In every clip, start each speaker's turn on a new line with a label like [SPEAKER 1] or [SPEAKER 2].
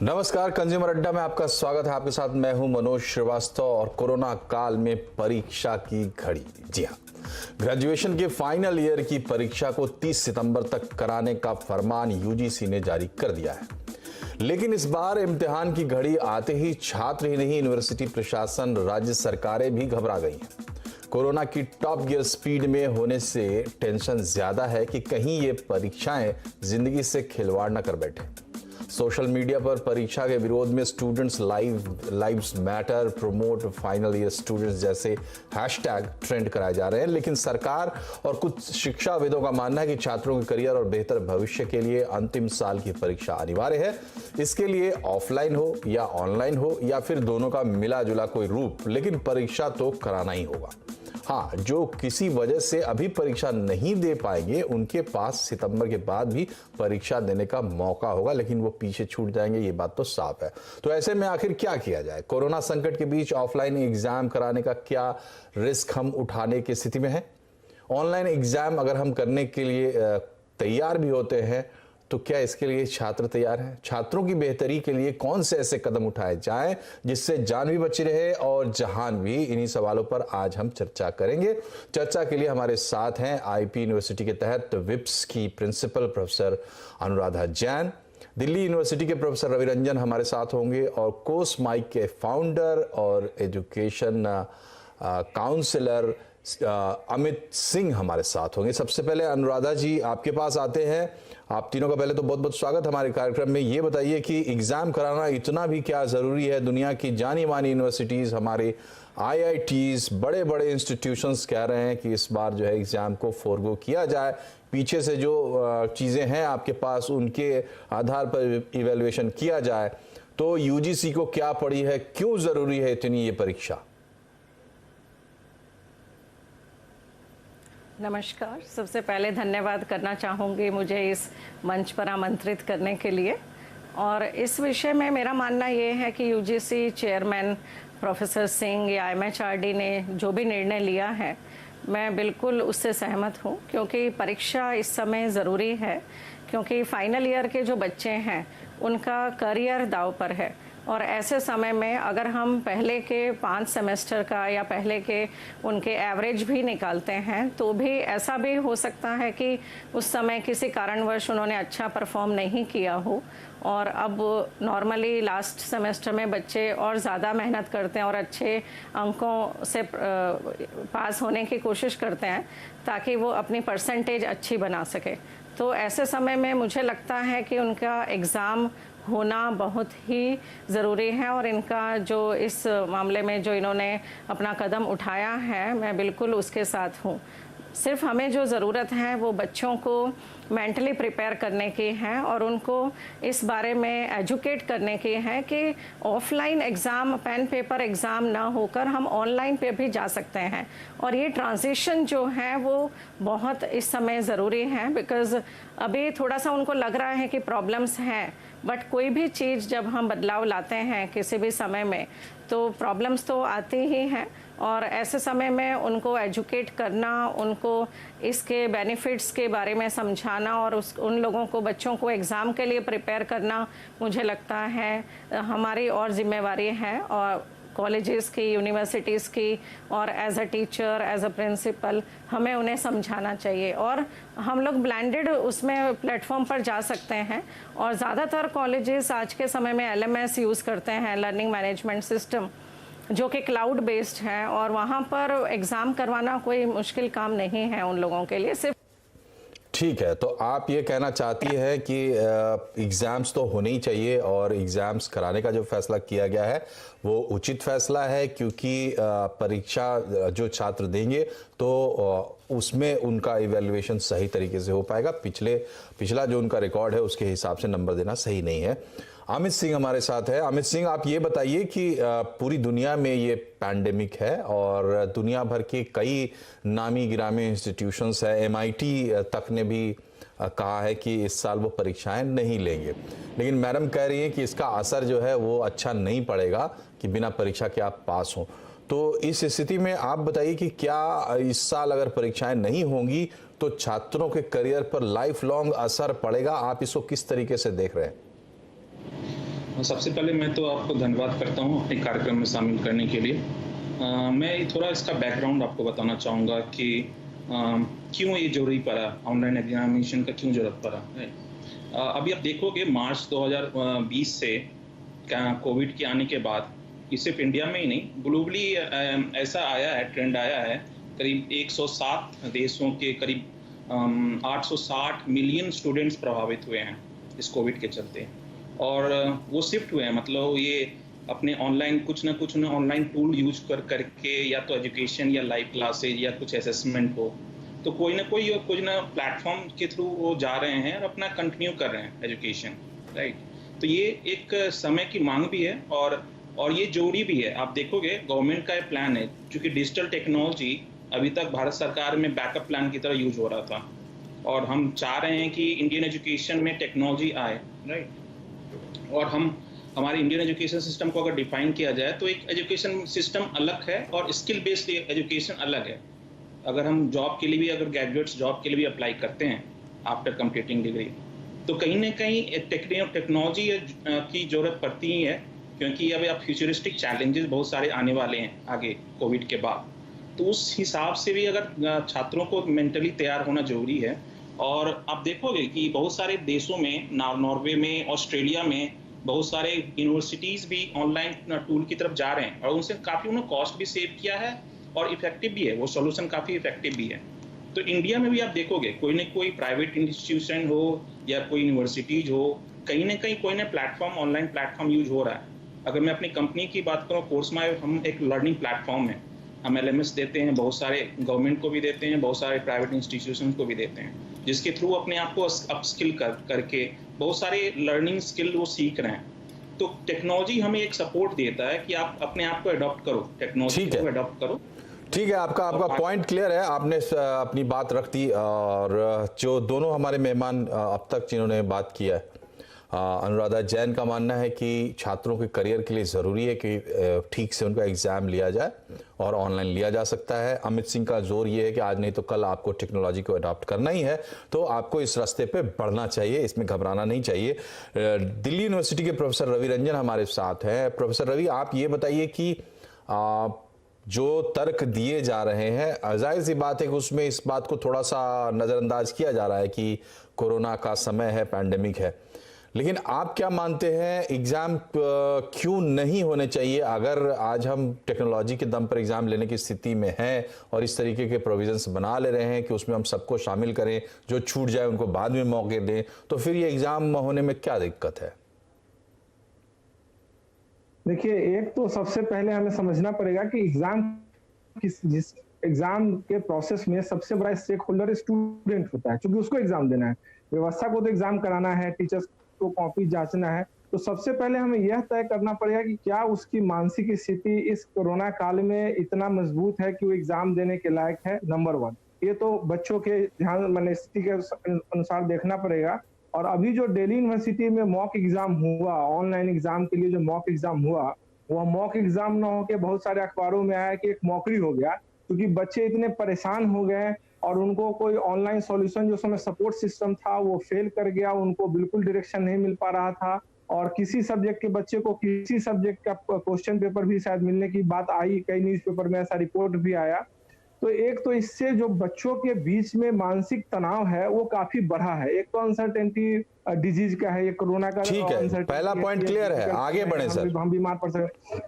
[SPEAKER 1] नमस्कार, कंज्यूमर अड्डा में आपका स्वागत है। आपके साथ मैं हूं मनोज श्रीवास्तव और कोरोना काल में परीक्षा की घड़ी। जी हां, ग्रेजुएशन के फाइनल ईयर की परीक्षा को 30 सितंबर तक कराने का फरमान यूजीसी ने जारी कर दिया है। लेकिन इस बार इम्तिहान की घड़ी आते ही छात्र ही नहीं, यूनिवर्सिटी प्रशासन, राज्य सरकारें भी घबरा गई हैं। कोरोना की टॉप गियर स्पीड में होने से टेंशन ज्यादा है कि कहीं ये परीक्षाएं जिंदगी से खिलवाड़ न कर बैठे। सोशल मीडिया पर परीक्षा के विरोध में students lives matter, promote final year students जैसे हैशटैग ट्रेंड कराए जा रहे हैं। लेकिन सरकार और कुछ शिक्षाविदों का मानना है कि छात्रों के करियर और बेहतर भविष्य के लिए अंतिम साल की परीक्षा अनिवार्य है। इसके लिए ऑफलाइन हो या ऑनलाइन हो या फिर दोनों का मिला जुला कोई रूप, लेकिन परीक्षा तो कराना ही होगा। हाँ, जो किसी वजह से अभी परीक्षा नहीं दे पाएंगे उनके पास सितंबर के बाद भी परीक्षा देने का मौका होगा, लेकिन वो पीछे छूट जाएंगे, ये बात तो साफ है। तो ऐसे में आखिर क्या किया जाए? कोरोना संकट के बीच ऑफलाइन एग्जाम कराने का क्या रिस्क हम उठाने की स्थिति में है? ऑनलाइन एग्जाम अगर हम करने के लिए तैयार भी होते हैं तो क्या इसके लिए छात्र तैयार हैं? छात्रों की बेहतरी के लिए कौन से ऐसे कदम उठाए जाएं जिससे जान भी बची रहे और जहान भी? इन्हीं सवालों पर आज हम चर्चा करेंगे। चर्चा के लिए हमारे साथ हैं आईपी यूनिवर्सिटी के तहत विप्स की principal professor Anuradha Jain, Delhi university के प्रोफेसर रवि रंजन हमारे साथ होंगे और कोर्स माइक के फाउंडर और एजुकेशन काउंसलर अमित सिंह हमारे साथ होंगे। सबसे पहले अनुराधा जी, आपके पास आते हैं। आप तीनों का पहले तो बहुत बहुत स्वागत हमारे कार्यक्रम में। ये बताइए कि एग्जाम कराना इतना भी क्या जरूरी है? दुनिया की जानी मानी यूनिवर्सिटीज, हमारे आईआईटीज, बड़े बड़े इंस्टीट्यूशंस कह रहे हैं कि इस बार जो है एग्जाम को फोरगो किया जाए। पीछे से जो चीजें हैं आपके पास उनके आधार पर इवेल्युएशन किया जाए। तो यूजीसी को क्या पड़ी है? क्यों जरूरी है इतनी ये परीक्षा?
[SPEAKER 2] नमस्कार। सबसे पहले धन्यवाद करना चाहूँगी मुझे इस मंच पर आमंत्रित करने के लिए। और इस विषय में मेरा मानना ये है कि यूजीसी चेयरमैन प्रोफेसर सिंह या एमएचआरडी ने जो भी निर्णय लिया है, मैं बिल्कुल उससे सहमत हूँ, क्योंकि परीक्षा इस समय ज़रूरी है। क्योंकि फाइनल ईयर के जो बच्चे हैं उनका करियर दांव पर है। और ऐसे समय में अगर हम पहले के 5 सेमेस्टर का या पहले के उनके एवरेज भी निकालते हैं तो भी ऐसा भी हो सकता है कि उस समय किसी कारणवश उन्होंने अच्छा परफॉर्म नहीं किया हो। और अब नॉर्मली लास्ट सेमेस्टर में बच्चे और ज़्यादा मेहनत करते हैं और अच्छे अंकों से पास होने की कोशिश करते हैं ताकि वो अपनी परसेंटेज अच्छी बना सके। तो ऐसे समय में मुझे लगता है कि उनका एग्ज़ाम होना बहुत ही ज़रूरी है। और इनका जो इस मामले में जो इन्होंने अपना कदम उठाया है, मैं बिल्कुल उसके साथ हूँ। सिर्फ हमें जो ज़रूरत है वो बच्चों को मेंटली प्रिपेयर करने की है और उनको इस बारे में एजुकेट करने की है कि offline exam, pen paper exam ना होकर हम ऑनलाइन पे भी जा सकते हैं। और ये ट्रांजिशन जो है वो बहुत इस समय ज़रूरी है, बिकॉज़ अभी थोड़ा सा उनको लग रहा है कि प्रॉब्लम्स हैं, बट कोई भी चीज़ जब हम बदलाव लाते हैं किसी भी समय में तो प्रॉब्लम्स तो आती ही हैं। और ऐसे समय में उनको एजुकेट करना, उनको इसके बेनिफिट्स के बारे में समझाना और उन लोगों को, बच्चों को एग्ज़ाम के लिए प्रिपेयर करना, मुझे लगता है हमारी और जिम्मेवारी है। और कॉलेजेस की, यूनिवर्सिटीज़ की, और as a teacher, as a principal हमें उन्हें समझाना चाहिए। और हम लोग ब्लेंडेड उसमें प्लेटफॉर्म पर जा सकते हैं। और ज़्यादातर कॉलेजेस आज के समय में LMS यूज़ करते हैं, लर्निंग मैनेजमेंट सिस्टम, जो कि क्लाउड बेस्ड है। और वहाँ पर एग्ज़ाम करवाना कोई मुश्किल काम नहीं है उन लोगों के लिए। सिर्फ
[SPEAKER 1] ठीक है, तो आप ये कहना चाहती है कि एग्ज़ाम्स तो होने ही चाहिए और एग्ज़ाम्स कराने का जो फैसला किया गया है वो उचित फैसला है, क्योंकि परीक्षा जो छात्र देंगे तो उसमें उनका इवैल्यूएशन सही तरीके से हो पाएगा। पिछला जो उनका रिकॉर्ड है उसके हिसाब से नंबर देना सही नहीं है। अमित सिंह हमारे साथ है। अमित सिंह, आप ये बताइए कि पूरी दुनिया में ये पैंडेमिक है और दुनिया भर के कई नामी गिरामी इंस्टीट्यूशंस है, MIT तक ने भी कहा है कि इस साल वो परीक्षाएं नहीं लेंगे। लेकिन मैडम कह रही हैं कि इसका असर जो है वो अच्छा नहीं पड़ेगा कि बिना परीक्षा के आप पास हों। तो इस स्थिति में आप बताइए कि क्या इस साल अगर परीक्षाएं नहीं होंगी तो छात्रों के करियर पर लाइफ लॉन्ग असर पड़ेगा? आप इसको किस तरीके से देख रहे हैं?
[SPEAKER 3] सबसे पहले मैं तो आपको धन्यवाद करता हूँ अपने कार्यक्रम में शामिल करने के लिए। मैं थोड़ा इसका बैकग्राउंड आपको बताना चाहूँगा कि अ, क्यों ये ज़रूरी पड़ा, ऑनलाइन एग्ज़ामिनेशन का क्यों ज़रूरत पड़ा, राइट? अभी आप देखोगे मार्च 2020 से कोविड के आने के बाद, ये सिर्फ इंडिया में ही नहीं, ग्लोबली ऐसा आया है, ट्रेंड आया है, करीब 107 देशों के करीब 860 मिलियन स्टूडेंट्स प्रभावित हुए हैं इस कोविड के चलते। और वो शिफ्ट हुए हैं, मतलब ये अपने ऑनलाइन कुछ ना ऑनलाइन टूल यूज करके, या तो एजुकेशन या लाइव क्लासेज या कुछ असेसमेंट हो, तो कुछ ना प्लेटफॉर्म के थ्रू वो जा रहे हैं और अपना कंटिन्यू कर रहे हैं एजुकेशन, राइट? तो ये एक समय की मांग भी है और ये जरूरी भी है। आप देखोगे गवर्नमेंट का ये प्लान है, क्योंकि डिजिटल टेक्नोलॉजी अभी तक भारत सरकार में बैकअप प्लान की तरह यूज हो रहा था, और हम चाह रहे हैं कि इंडियन एजुकेशन में टेक्नोलॉजी आए, राइट? और हमारे इंडियन एजुकेशन सिस्टम को अगर डिफाइन किया जाए तो एक एजुकेशन सिस्टम अलग है और स्किल बेस्ड एजुकेशन अलग है। अगर हम जॉब के लिए भी, अगर ग्रेजुएट्स जॉब के लिए भी अप्लाई करते हैं आफ्टर कंप्लीटिंग डिग्री, तो कहीं ना कहीं टेक्नोलॉजी की जरूरत पड़ती ही है, क्योंकि अब आप फ्यूचरिस्टिक चैलेंजेस बहुत सारे आने वाले हैं आगे कोविड के बाद। तो उस हिसाब से भी अगर छात्रों को मेंटली तैयार होना जरूरी है। और आप देखोगे कि बहुत सारे देशों में, नॉर्वे में, ऑस्ट्रेलिया में, बहुत सारे यूनिवर्सिटीज़ भी ऑनलाइन टूल की तरफ जा रहे हैं, और उनसे काफ़ी उन्होंने कॉस्ट भी सेव किया है और इफेक्टिव भी है, वो सॉल्यूशन काफ़ी इफेक्टिव भी है। तो इंडिया में भी आप देखोगे कोई ना कोई प्राइवेट इंस्टीट्यूशन हो या कोई यूनिवर्सिटीज हो, कहीं ना कहीं कोई ना प्लेटफॉर्म, ऑनलाइन प्लेटफॉर्म यूज हो रहा है। अगर मैं अपनी कंपनी की बात करूँ, कोर्समाई, हम एक लर्निंग प्लेटफॉर्म है। हम एलएमएस देते हैं, बहुत सारे गवर्नमेंट को भी देते हैं, बहुत सारे प्राइवेट इंस्टीट्यूशन को भी देते हैं, जिसके थ्रू अपने आप को अपस्किल करके बहुत सारे लर्निंग स्किल वो सीख रहे हैं। तो टेक्नोलॉजी हमें एक सपोर्ट देता है कि आप अपने आप को अडॉप्ट करो, टेक्नोलॉजी को अडॉप्ट करो।
[SPEAKER 1] ठीक है, आपका पॉइंट क्लियर है, आपने अपनी बात रख दी। और जो दोनों हमारे मेहमान अब तक जिन्होंने बात किया है, अनुराधा जैन का मानना है कि छात्रों के करियर के लिए ज़रूरी है कि ठीक से उनका एग्ज़ाम लिया जाए और ऑनलाइन लिया जा सकता है। अमित सिंह का जोर ये है कि आज नहीं तो कल आपको टेक्नोलॉजी को अडॉप्ट करना ही है, तो आपको इस रास्ते पे बढ़ना चाहिए, इसमें घबराना नहीं चाहिए। दिल्ली यूनिवर्सिटी के प्रोफेसर रवि रंजन हमारे साथ हैं। प्रोफेसर रवि, आप ये बताइए कि जो तर्क दिए जा रहे हैं, जाहिर सी बात है कि उसमें इस बात को थोड़ा सा नज़रअंदाज किया जा रहा है कि कोरोना का समय है, पैंडेमिक है, लेकिन आप क्या मानते हैं, एग्ज़ाम क्यों नहीं होने चाहिए? अगर आज हम टेक्नोलॉजी के दम पर एग्ज़ाम लेने की स्थिति में हैं और इस तरीके के प्रोविजंस बना ले रहे हैं कि उसमें हम सबको शामिल करें, जो छूट जाए उनको बाद में मौके दें, तो फिर ये एग्ज़ाम होने में क्या दिक्कत है?
[SPEAKER 4] देखिए, एक तो सबसे पहले हमें समझना पड़ेगा कि जिस एग्जाम के प्रोसेस में सबसे बड़ा स्टेक होल्डर स्टूडेंट होता है, क्योंकि उसको एग्जाम देना है। व्यवस्था को तो एग्जाम कराना है, टीचर्स को कॉपी जांचना है। तो सबसे पहले हमें यह तय करना पड़ेगा कि क्या उसकी मानसिक स्थिति इस कोरोना काल में इतना मजबूत है कि वो एग्जाम देने के लायक है, नंबर 1। ये तो बच्चों के ध्यान मन स्थिति के अनुसार देखना पड़ेगा। और अभी जो दिल्ली यूनिवर्सिटी में मॉक एग्जाम हुआ, ऑनलाइन एग्जाम के लिए जो मॉक एग्जाम हुआ, वह मॉक एग्जाम न होकर बहुत सारे अखबारों में आया कि एक मॉकरी हो गया, क्योंकि बच्चे इतने परेशान हो गए और उनको कोई ऑनलाइन सॉल्यूशन, जो समय सपोर्ट सिस्टम था, वो फेल कर गया। उनको बिल्कुल डायरेक्शन नहीं मिल पा रहा था, और किसी सब्जेक्ट के बच्चे को किसी सब्जेक्ट का क्वेश्चन पेपर भी शायद मिलने की बात आई, कई न्यूज़पेपर में ऐसा रिपोर्ट भी आया। तो एक तो इससे जो बच्चों के बीच में मानसिक तनाव है वो काफी बढ़ा है। एक तो अनसर्टेनिटी डिजीज का है, ये कोरोना का।
[SPEAKER 1] ठीक है, पहला पॉइंट क्लियर है, आगे बढ़े सर।
[SPEAKER 4] हम बीमार पड़ सकते।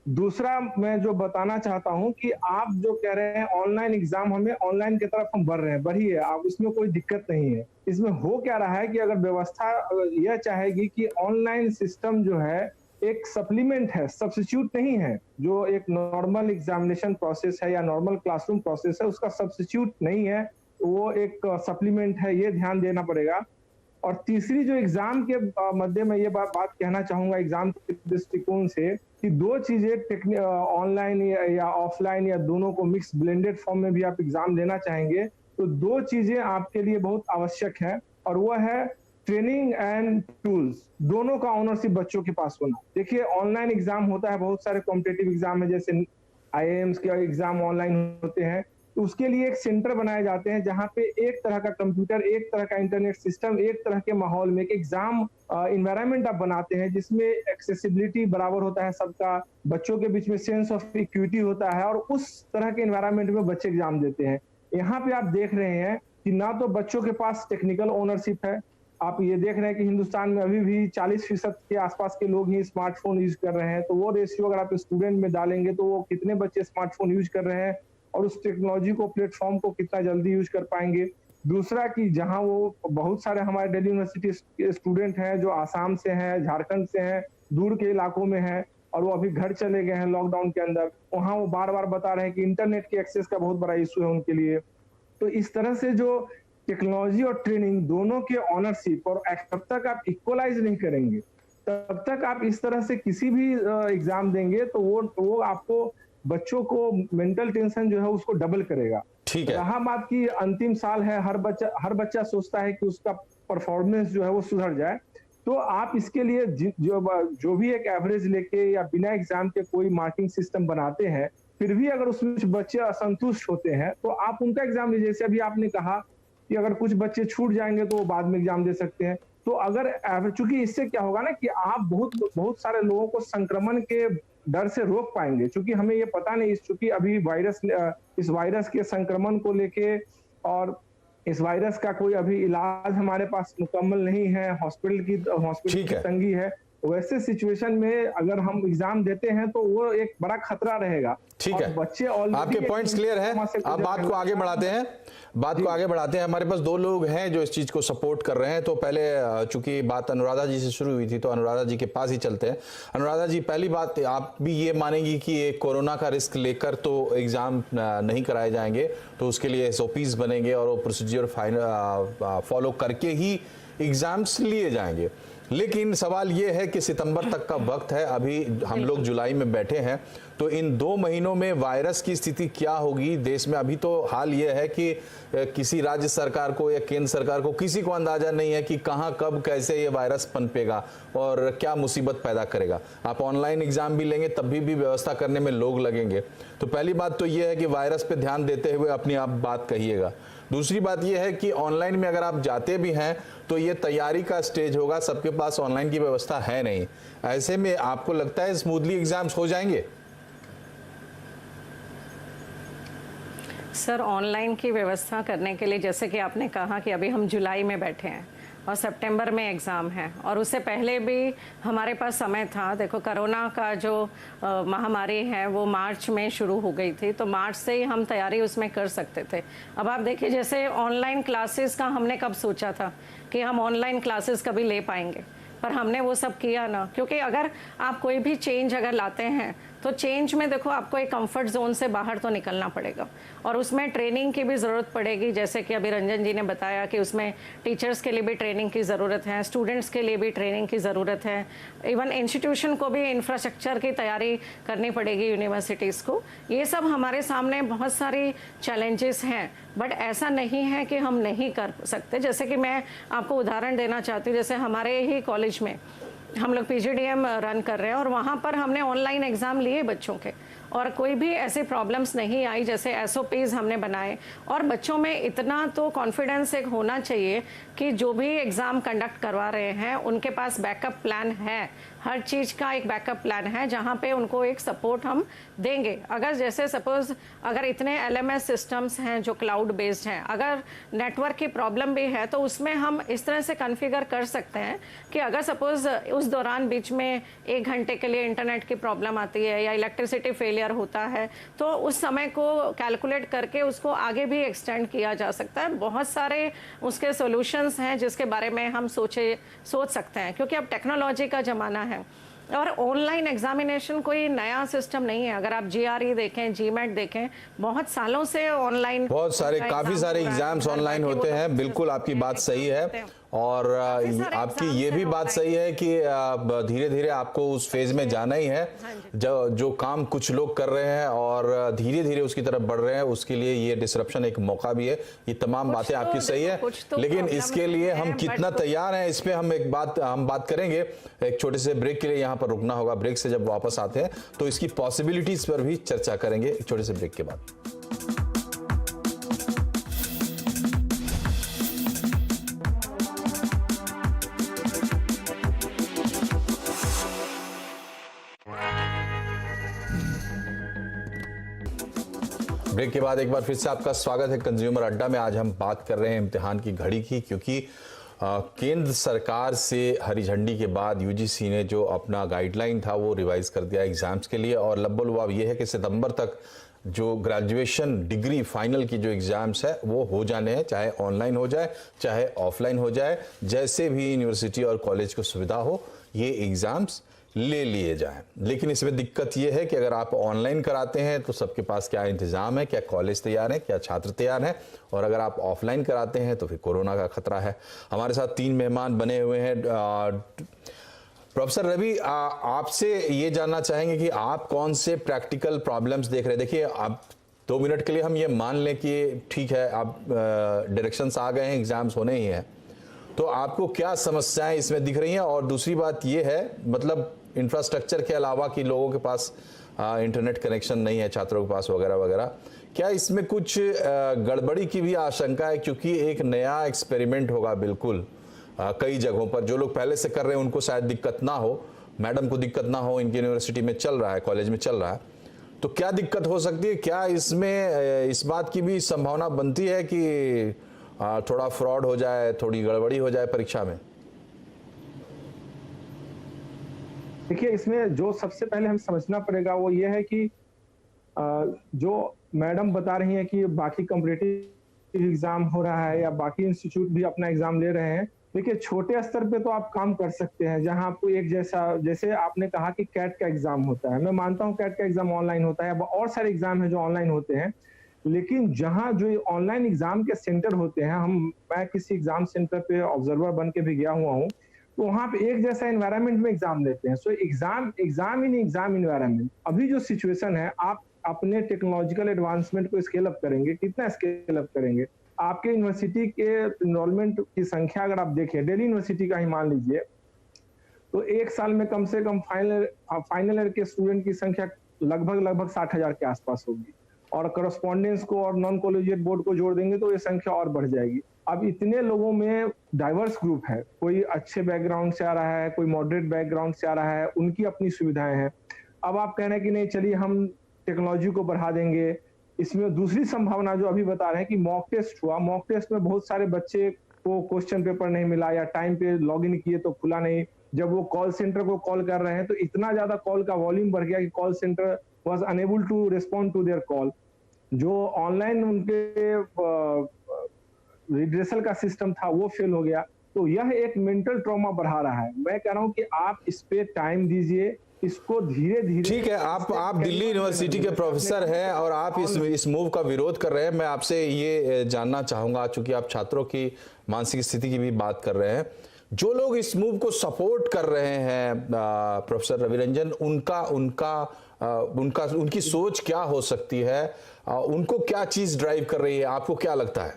[SPEAKER 4] दूसरा मैं जो बताना चाहता हूं कि आप जो कह रहे हैं ऑनलाइन एग्जाम, हमें ऑनलाइन की तरफ हम बढ़ रहे हैं, बढ़िए, आप इसमें कोई दिक्कत नहीं है। इसमें हो क्या रहा है कि अगर व्यवस्था यह चाहेगी कि ऑनलाइन सिस्टम जो है एक सप्लीमेंट है, सब्स्टिट्यूट नहीं है, जो एक नॉर्मल एग्जामिनेशन प्रोसेस है या नॉर्मल क्लासरूम प्रोसेस है, उसका सब्स्टिट्यूट नहीं है, वो एक सप्लीमेंट है, ये ध्यान देना पड़ेगा। और तीसरी जो एग्जाम के मध्य में ये बात कहना चाहूंगा एग्जाम के दृष्टिकोण से, कि दो चीजें, ऑनलाइन या ऑफलाइन या दोनों को मिक्स ब्लेंडेड फॉर्म में भी आप एग्जाम देना चाहेंगे, तो दो चीजें आपके लिए बहुत आवश्यक है, और वह है ट्रेनिंग एंड टूल्स। दोनों का ऑनरशिप बच्चों के पास होना। देखिए, ऑनलाइन एग्जाम होता है, बहुत सारे कॉम्पिटिटिव एग्जाम है, जैसे IIMs के एग्जाम ऑनलाइन होते हैं, तो उसके लिए एक सेंटर बनाए जाते हैं जहां पे एक तरह का कंप्यूटर, एक तरह का इंटरनेट सिस्टम, एक तरह के माहौल में एक एग्जाम इन्वायरमेंट आप बनाते हैं जिसमें एक्सेसिबिलिटी बराबर होता है सबका, बच्चों के बीच में सेंस ऑफ इक्विटी होता है और उस तरह के इन्वायरमेंट में बच्चे एग्जाम देते हैं। यहाँ पे आप देख रहे हैं कि ना तो बच्चों के पास टेक्निकल ओनरशिप है, आप ये देख रहे हैं कि हिंदुस्तान में अभी भी 40% के आसपास के लोग ही स्मार्टफोन यूज कर रहे हैं, तो वो रेशियो अगर आप स्टूडेंट में डालेंगे तो वो कितने बच्चे स्मार्टफोन यूज कर रहे हैं और उस टेक्नोलॉजी को, प्लेटफॉर्म को कितना जल्दी यूज कर पाएंगे। दूसरा कि जहां वो बहुत सारे हमारे दिल्ली यूनिवर्सिटी के स्टूडेंट हैं जो आसाम से हैं, झारखंड से हैं, दूर के इलाकों में हैं और वो अभी घर चले गए हैं लॉकडाउन के अंदर, वहां वो बार बार बता रहे हैं कि इंटरनेट के एक्सेस का बहुत बड़ा इशू है उनके लिए। तो इस तरह से जो टेक्नोलॉजी और ट्रेनिंग दोनों के ऑनरशिप, और तब तक आप इक्वलाइज नहीं करेंगे, तब तक आप इस तरह से किसी भी एग्जाम देंगे तो वो आपको बच्चों को मेंटल टेंशन जो है उसको डबल करेगा।
[SPEAKER 1] ठीक है।
[SPEAKER 4] रहा बात की अंतिम साल है, हर बच्चा सोचता है कि उसका परफॉर्मेंस जो है वो सुधर जाए, तो आप इसके लिए जो भी एक एवरेज लेके या बिना एग्जाम के कोई मार्किंग सिस्टम बनाते हैं, फिर भी अगर उसमें कुछ बच्चे असंतुष्ट होते हैं तो आप उनका एग्जाम लीजिए। जैसे अभी आपने कहा कि अगर कुछ बच्चे छूट जाएंगे तो वो बाद में एग्जाम दे सकते हैं, तो अगर चूंकि इससे क्या होगा ना कि आप बहुत सारे लोगों को संक्रमण के डर से रोक पाएंगे, क्योंकि हमें ये पता नहीं, चूंकि अभी इस वायरस के संक्रमण को लेके और इस वायरस का कोई अभी इलाज हमारे पास मुकम्मल नहीं है, हॉस्पिटल की तंगी है। वैसे सिचुएशन में अगर हम एग्जाम देते हैं तो वो एक बड़ा खतरा रहेगा।
[SPEAKER 1] ठीक है,
[SPEAKER 4] बच्चे
[SPEAKER 1] आपके पॉइंट्स क्लियर है। अब बात को आगे बढ़ाते हैं। हमारे पास दो लोग हैं जो इस चीज को सपोर्ट कर रहे हैं। तो पहले चूंकि बात अनुराधा जी से शुरू हुई थी तो अनुराधा जी के पास ही चलते हैं। अनुराधा जी, पहली बात, आप भी ये मानेंगी कि ये कोरोना का रिस्क लेकर तो एग्जाम नहीं कराए जाएंगे, तो उसके लिए एसओपीज बनेंगे और वो प्रोसीजर फॉलो करके ही एग्जाम्स लिए जाएंगे। लेकिन सवाल ये है कि सितंबर तक का वक्त है, अभी हम लोग जुलाई में बैठे हैं, तो इन 2 महीनों में वायरस की स्थिति क्या होगी देश में? अभी तो हाल ये है कि किसी राज्य सरकार को या केंद्र सरकार को किसी को अंदाजा नहीं है कि कहां कब कैसे ये वायरस पनपेगा और क्या मुसीबत पैदा करेगा। आप ऑनलाइन एग्जाम भी लेंगे तब भी व्यवस्था करने में लोग लगेंगे। तो पहली बात तो ये है कि वायरस पे ध्यान देते हुए अपनी आप बात कहिएगा। दूसरी बात यह है कि ऑनलाइन में अगर आप जाते भी हैं तो ये तैयारी का स्टेज होगा, सबके पास ऑनलाइन की व्यवस्था है नहीं। ऐसे में आपको लगता है स्मूथली एग्जाम्स हो जाएंगे?
[SPEAKER 2] सर, ऑनलाइन की व्यवस्था करने के लिए, जैसे कि आपने कहा कि अभी हम जुलाई में बैठे हैं और सितंबर में एग्ज़ाम है, और उससे पहले भी हमारे पास समय था। देखो, कोरोना का जो महामारी है वो मार्च में शुरू हो गई थी, तो मार्च से ही हम तैयारी उसमें कर सकते थे। अब आप देखिए, जैसे ऑनलाइन क्लासेस का हमने कब सोचा था कि हम ऑनलाइन क्लासेस कभी ले पाएंगे, पर हमने वो सब किया ना, क्योंकि अगर आप कोई भी चेंज अगर लाते हैं तो चेंज में देखो आपको एक कंफर्ट जोन से बाहर तो निकलना पड़ेगा और उसमें ट्रेनिंग की भी ज़रूरत पड़ेगी। जैसे कि अभी रंजन जी ने बताया कि उसमें टीचर्स के लिए भी ट्रेनिंग की ज़रूरत है, स्टूडेंट्स के लिए भी ट्रेनिंग की ज़रूरत है, इवन इंस्टीट्यूशन को भी इंफ्रास्ट्रक्चर की तैयारी करनी पड़ेगी, यूनिवर्सिटीज़ को। ये सब हमारे सामने बहुत सारी चैलेंजेस हैं, बट ऐसा नहीं है कि हम नहीं कर सकते। जैसे कि मैं आपको उदाहरण देना चाहती हूँ, जैसे हमारे ही कॉलेज में हम लोग पीजीडीएम रन कर रहे हैं और वहाँ पर हमने ऑनलाइन एग्ज़ाम लिए बच्चों के, और कोई भी ऐसी प्रॉब्लम्स नहीं आई। जैसे एसओपीज़ हमने बनाए, और बच्चों में इतना तो कॉन्फिडेंस एक होना चाहिए कि जो भी एग्ज़ाम कंडक्ट करवा रहे हैं उनके पास बैकअप प्लान है, हर चीज़ का एक बैकअप प्लान है जहाँ पे उनको एक सपोर्ट हम देंगे। अगर जैसे सपोज़ अगर इतने एलएमएस सिस्टम्स हैं जो क्लाउड बेस्ड हैं, अगर नेटवर्क की प्रॉब्लम भी है तो उसमें हम इस तरह से कॉन्फ़िगर कर सकते हैं कि अगर सपोज़ उस दौरान बीच में 1 घंटे के लिए इंटरनेट की प्रॉब्लम आती है या इलेक्ट्रिसिटी फेलियर होता है, तो उस समय को कैलकुलेट करके उसको आगे भी एक्सटेंड किया जा सकता है। बहुत सारे उसके सॉल्यूशंस हैं जिसके बारे में हम सोच सकते हैं, क्योंकि अब टेक्नोलॉजी का ज़माना है और ऑनलाइन एग्जामिनेशन कोई नया सिस्टम नहीं है। अगर आप जीआरई देखें, जीमेट देखें, बहुत सालों से ऑनलाइन,
[SPEAKER 1] काफी सारे एग्जाम्स ऑनलाइन होते हैं। बिल्कुल आपकी बात सही है, और आपकी ये भी बात सही है कि धीरे धीरे आपको उस फेज में जाना ही है। जो काम कुछ लोग कर रहे हैं और धीरे धीरे उसकी तरफ बढ़ रहे हैं, उसके लिए ये डिसरप्शन एक मौका भी है। ये तमाम बातें आपकी सही है, लेकिन इसके लिए हम कितना तैयार हैं इस पे हम बात करेंगे। एक छोटे से ब्रेक के लिए यहाँ पर रुकना होगा। ब्रेक से जब वापस आते हैं तो इसकी पॉसिबिलिटीज पर भी चर्चा करेंगे, एक छोटे से ब्रेक के बाद। ब्रेक के बाद एक बार फिर से आपका स्वागत है कंज्यूमर अड्डा में। आज हम बात कर रहे हैं इम्तिहान की घड़ी की, क्योंकि केंद्र सरकार से हरी झंडी के बाद यूजीसी ने जो अपना गाइडलाइन था वो रिवाइज कर दिया एग्जाम्स के लिए, और लब्बो-लुआब ये है कि सितंबर तक जो ग्रेजुएशन डिग्री फाइनल की जो एग्ज़ाम्स है वो हो जाने हैं, चाहे ऑनलाइन हो जाए चाहे ऑफलाइन हो जाए, जैसे भी यूनिवर्सिटी और कॉलेज को सुविधा हो ये एग्ज़ाम्स ले लिए जाएं। लेकिन इसमें दिक्कत ये है कि अगर आप ऑनलाइन कराते हैं तो सबके पास क्या इंतज़ाम है, क्या कॉलेज तैयार है, क्या छात्र तैयार हैं, और अगर आप ऑफलाइन कराते हैं तो फिर कोरोना का खतरा है। हमारे साथ 3 मेहमान बने हुए हैं। प्रोफेसर रवि, आपसे ये जानना चाहेंगे कि आप कौन से प्रैक्टिकल प्रॉब्लम्स देख रहे हैं। देखिए, आप 2 मिनट के लिए हम ये मान लें कि ठीक है, आप डायरेक्शंस आ गए हैं, एग्जाम्स होने ही हैं, तो आपको क्या समस्याएं इसमें दिख रही हैं? और दूसरी बात ये है, मतलब इंफ्रास्ट्रक्चर के अलावा कि लोगों के पास इंटरनेट कनेक्शन नहीं है छात्रों के पास वगैरह वगैरह, क्या इसमें कुछ गड़बड़ी की भी आशंका है? क्योंकि एक नया एक्सपेरिमेंट होगा बिल्कुल कई जगहों पर। जो लोग पहले से कर रहे हैं उनको शायद दिक्कत ना हो, मैडम को दिक्कत ना हो, इनकी यूनिवर्सिटी में चल रहा है, कॉलेज में चल रहा है, तो क्या दिक्कत हो सकती है? क्या इसमें इस बात की भी संभावना बनती है कि थोड़ा फ्रॉड हो जाए, थोड़ी गड़बड़ी हो जाए परीक्षा में?
[SPEAKER 4] देखिए, इसमें जो सबसे पहले हम समझना पड़ेगा वो ये है कि जो मैडम बता रही हैं कि बाकी कॉम्पिटिटिव एग्जाम हो रहा है या बाकी इंस्टीट्यूट भी अपना एग्जाम ले रहे हैं, देखिए छोटे स्तर पे तो आप काम कर सकते हैं, जहां आपको एक जैसे आपने कहा कि कैट का एग्जाम होता है, मैं मानता हूं कैट का एग्जाम ऑनलाइन होता है, और सारे एग्जाम है जो ऑनलाइन होते हैं, लेकिन जहां जो ऑनलाइन एग्जाम के सेंटर होते हैं, मैं किसी एग्जाम सेंटर पे ऑब्जर्वर बन के भी गया हुआ हूं, तो वहां पे एक जैसा एनवायरनमेंट में एग्जाम लेते हैं। So exam in exam environment. अभी जो सिचुएशन है, आप अपने टेक्नोलॉजिकल एडवांसमेंट को स्केल अप करेंगे, कितना स्केल अप करेंगे? आपके यूनिवर्सिटी के एनरोलमेंट की संख्या अगर आप देखें, दिल्ली यूनिवर्सिटी का ही मान लीजिए, तो एक साल में कम से कम फाइनल ईयर के स्टूडेंट की संख्या लगभग 60,000 के आसपास होगी, और करस्पॉन्डेंस को और नॉन कॉलेजिएट बोर्ड को जोड़ देंगे तो ये संख्या और बढ़ जाएगी। अब इतने लोगों में डाइवर्स ग्रुप है, कोई अच्छे बैकग्राउंड से आ रहा है, कोई मॉडरेट बैकग्राउंड से आ रहा है, उनकी अपनी सुविधाएं हैं। अब आप कह रहे हैं कि नहीं, चलिए हम टेक्नोलॉजी को बढ़ा देंगे। इसमें दूसरी संभावना जो अभी बता रहे हैं कि मॉक टेस्ट हुआ, मॉक टेस्ट में बहुत सारे बच्चे को क्वेश्चन पेपर नहीं मिला या टाइम पे लॉगिन किए तो खुला नहीं। जब वो कॉल सेंटर को कॉल कर रहे हैं तो इतना ज्यादा कॉल का वॉल्यूम बढ़ गया कि call centre was unable to respond to their call. जो ऑनलाइन उनके रिड्रेसल का सिस्टम था वो फेल हो गया। तो यह एक मेंटल ट्रॉमा बढ़ा रहा है। मैं कह रहा हूं कि आप इस पे टाइम दीजिए, इसको धीरे धीरे।
[SPEAKER 1] ठीक है, आप दिल्ली यूनिवर्सिटी के प्रोफेसर हैं और आप इस मूव का विरोध कर रहे हैं। मैं आपसे ये जानना चाहूंगा, चूंकि आप छात्रों की मानसिक स्थिति की भी बात कर रहे हैं, जो लोग इस मूव को सपोर्ट कर रहे हैं प्रोफेसर रवि रंजन, उनकी सोच क्या हो सकती है? उनको क्या चीज ड्राइव कर रही है? आपको क्या लगता है?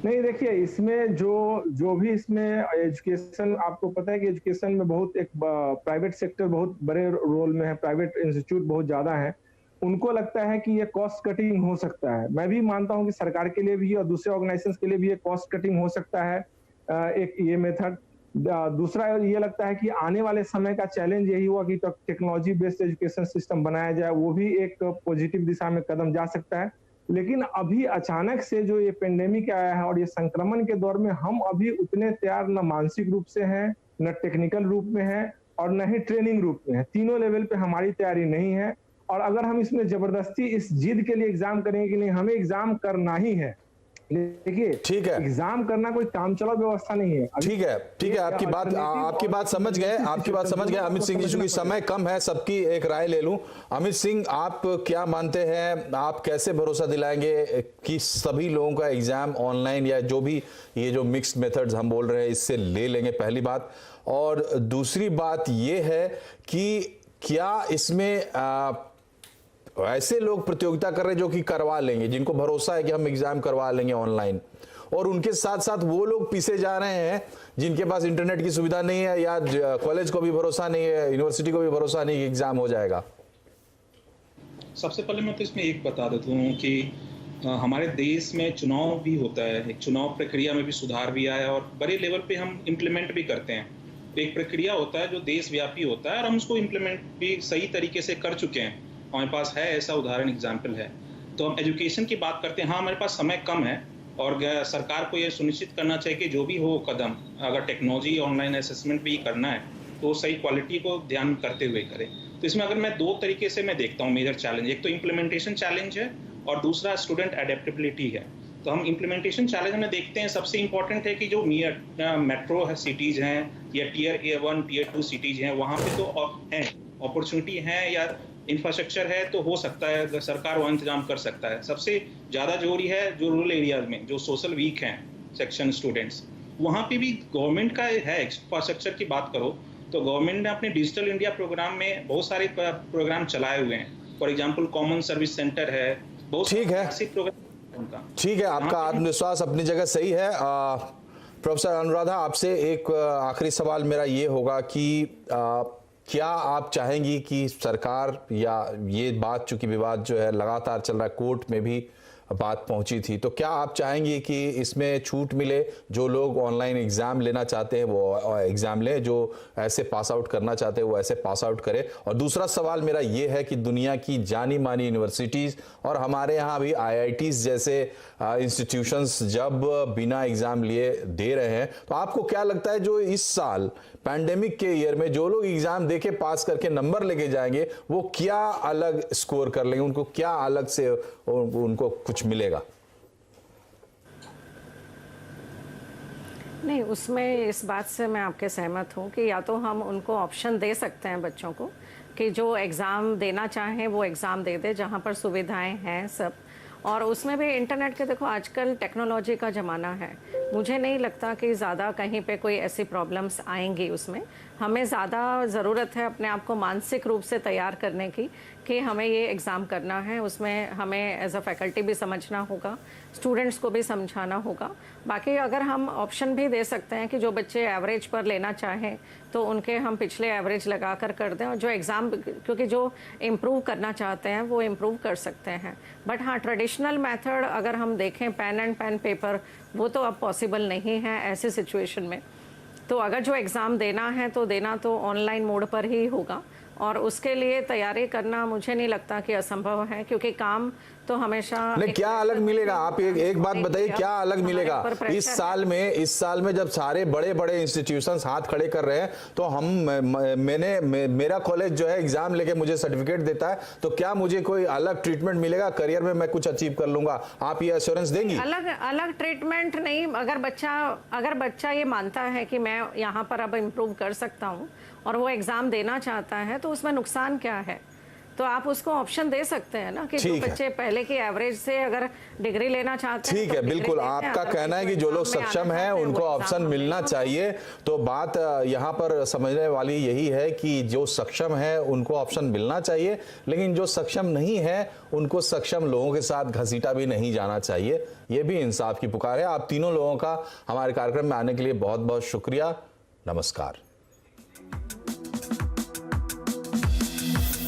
[SPEAKER 4] नहीं, देखिए, इसमें जो भी इसमें एजुकेशन, आपको पता है कि एजुकेशन में बहुत एक प्राइवेट सेक्टर बहुत बड़े रोल में है, प्राइवेट इंस्टीट्यूट बहुत ज्यादा है। उनको लगता है कि ये कॉस्ट कटिंग हो सकता है। मैं भी मानता हूं कि सरकार के लिए भी और दूसरे ऑर्गेनाइजेशंस के लिए भी ये कॉस्ट कटिंग हो सकता है, एक ये मेथड। दूसरा ये लगता है कि आने वाले समय का चैलेंज यही हुआ कि टेक्नोलॉजी बेस्ड एजुकेशन सिस्टम बनाया जाए, वो भी एक पॉजिटिव दिशा में कदम जा सकता है। लेकिन अभी अचानक से जो ये पेंडेमिक आया है और ये संक्रमण के दौर में हम अभी उतने तैयार न मानसिक रूप से हैं, न टेक्निकल रूप में हैं और न ही ट्रेनिंग रूप में है। तीनों लेवल पे हमारी तैयारी नहीं है। और अगर हम इसमें जबरदस्ती इस जिद के लिए एग्जाम करेंगे कि नहीं हमें एग्जाम करना ही है, देखिए,
[SPEAKER 1] ठीक है,
[SPEAKER 4] एग्जाम करना कोई काम चलाओ व्यवस्था नहीं है।
[SPEAKER 1] ठीक है, आपकी बात समझ गए। अमित सिंह जी, चूंकि समय कम है, सबकी एक राय ले लूं। अमित सिंह, आप क्या मानते हैं, आप कैसे भरोसा दिलाएंगे कि सभी लोगों का एग्जाम ऑनलाइन या जो भी ये जो मिक्स्ड मेथड्स हम बोल रहे हैं इससे ले लेंगे? पहली बात। और दूसरी बात ये है कि क्या इसमें ऐसे लोग प्रतियोगिता कर रहे हैं जो कि करवा लेंगे, जिनको भरोसा है कि हम एग्जाम करवा लेंगे ऑनलाइन, और उनके साथ साथ वो लोग पीछे जा रहे हैं जिनके पास इंटरनेट की सुविधा नहीं है या कॉलेज को भी भरोसा नहीं है, यूनिवर्सिटी को भी भरोसा नहीं कि एग्जाम हो जाएगा?
[SPEAKER 3] सबसे पहले मैं तो इसमें एक बता देता हूँ कि हमारे देश में चुनाव भी होता है, एक चुनाव प्रक्रिया में भी सुधार भी आया और बड़े लेवल पे हम इम्प्लीमेंट भी करते हैं। एक प्रक्रिया होता है जो देशव्यापी होता है और हम उसको इम्प्लीमेंट भी सही तरीके से कर चुके हैं। हमारे पास है ऐसा उदाहरण एग्जाम्पल है। तो हम एजुकेशन की बात करते हैं, हाँ हमारे पास समय कम है और सरकार को ये सुनिश्चित करना चाहिए कि जो भी हो कदम, अगर टेक्नोलॉजी ऑनलाइन असेसमेंट भी करना है तो सही क्वालिटी को ध्यान करते हुए करें। तो इसमें अगर मैं 2 तरीके से मैं देखता हूँ मेजर चैलेंज, एक तो इम्प्लीमेंटेशन चैलेंज है और दूसरा स्टूडेंट एडेप्टेबिलिटी है। तो हम इम्प्लीमेंटेशन चैलेंज में देखते हैं, सबसे इंपॉर्टेंट है कि जो मेट्रो है सिटीज हैं या टियर A1 टियर 2 सिटीज हैं, वहाँ पे तो हैं अपॉर्चुनिटी है या इंफ्रास्ट्रक्चर है, तो हो सकता है अगर सरकार वो इंतजाम कर सकता है। सबसे ज़्यादा जरूरी है जो रूरल एरियाज में जो सोशल वीक हैं सेक्शन स्टूडेंट्स, वहाँ पे भी गवर्नमेंट का है। इंफ्रास्ट्रक्चर की बात करो तो गवर्नमेंट ने अपने डिजिटल इंडिया प्रोग्राम में बहुत सारे प्रोग्राम चलाए हुए हैं। For example common service centre है, बहुत
[SPEAKER 1] ठीक है,
[SPEAKER 3] ऐसे प्रोग्राम उनका।
[SPEAKER 1] ठीक है, आपका आत्मविश्वास अपनी जगह सही है। प्रोफेसर अनुराधा, आपसे एक आखिरी सवाल मेरा ये होगा कि क्या आप चाहेंगी कि सरकार, या ये बात चूंकि विवाद जो है लगातार चल रहा है, कोर्ट में भी बात पहुंची थी, तो क्या आप चाहेंगी कि इसमें छूट मिले, जो लोग ऑनलाइन एग्जाम लेना चाहते हैं वो एग्जाम लें, जो ऐसे पास आउट करना चाहते हैं वो ऐसे पास आउट करें? और दूसरा सवाल मेरा ये है कि दुनिया की जानी मानी यूनिवर्सिटीज और हमारे यहाँ भी IITs जैसे इंस्टीट्यूशंस जब बिना एग्जाम लिए दे रहे हैं, तो आपको क्या लगता है जो इस साल पैंडेमिक के ईयर में जो लोग एग्जाम देके पास करके नंबर लेके जाएंगे वो क्या अलग स्कोर कर लेंगे, उनको क्या अलग से उनको कुछ मिलेगा?
[SPEAKER 2] नहीं, उसमें इस बात से मैं आपके सहमत हूँ कि या तो हम उनको ऑप्शन दे सकते हैं बच्चों को कि जो एग्ज़ाम देना चाहें वो एग्ज़ाम दे दे, जहाँ पर सुविधाएं हैं सब। और उसमें भी इंटरनेट के, देखो आजकल टेक्नोलॉजी का ज़माना है, मुझे नहीं लगता कि ज़्यादा कहीं पे कोई ऐसी प्रॉब्लम्स आएंगी उसमें। हमें ज़्यादा ज़रूरत है अपने आप को मानसिक रूप से तैयार करने की कि हमें ये एग्ज़ाम करना है। उसमें हमें एज अ फैकल्टी भी समझना होगा, स्टूडेंट्स को भी समझाना होगा। बाकी अगर हम ऑप्शन भी दे सकते हैं कि जो बच्चे एवरेज पर लेना चाहें तो उनके हम पिछले एवरेज लगा कर दें, और जो एग्ज़ाम, क्योंकि जो इम्प्रूव करना चाहते हैं वो इम्प्रूव कर सकते हैं। बट हाँ, ट्रेडिशनल मेथड अगर हम देखें पेन पेपर, वो तो अब पॉसिबल नहीं है ऐसी सिचुएशन में। तो अगर जो एग्ज़ाम देना है तो देना तो ऑनलाइन मोड पर ही होगा, और उसके लिए तैयारी करना मुझे नहीं लगता कि असंभव है, क्योंकि काम तो हमेशा
[SPEAKER 1] नहीं। क्या अलग मिलेगा, आप एक बात बताइए, क्या अलग मिलेगा इस साल में जब सारे बड़े बड़े इंस्टीट्यूशंस हाथ खड़े कर रहे हैं, तो मेरा कॉलेज जो है एग्जाम लेके मुझे सर्टिफिकेट देता है, तो क्या मुझे कोई अलग ट्रीटमेंट मिलेगा, करियर में मैं कुछ अचीव कर लूंगा? आप ये एश्योरेंस देंगी?
[SPEAKER 2] अलग ट्रीटमेंट नहीं। अगर बच्चा ये मानता है कि मैं यहाँ पर अब इम्प्रूव कर सकता हूँ और वो एग्जाम देना चाहता है, तो उसमें नुकसान क्या है? तो आप उसको ऑप्शन दे सकते हैं ना कि जो बच्चे पहले की एवरेज से अगर डिग्री लेना चाहते हैं,
[SPEAKER 1] ठीक है, बिल्कुल आपका कहना है कि जो लोग सक्षम हैं उनको ऑप्शन मिलना चाहिए। तो बात यहाँ पर समझने वाली यही है कि जो सक्षम है उनको ऑप्शन मिलना चाहिए, लेकिन जो सक्षम नहीं है उनको सक्षम लोगों के साथ घसीटा भी नहीं जाना चाहिए। ये भी इंसाफ की पुकार है। आप तीनों लोगों का हमारे कार्यक्रम में आने के लिए बहुत बहुत शुक्रिया। नमस्कार।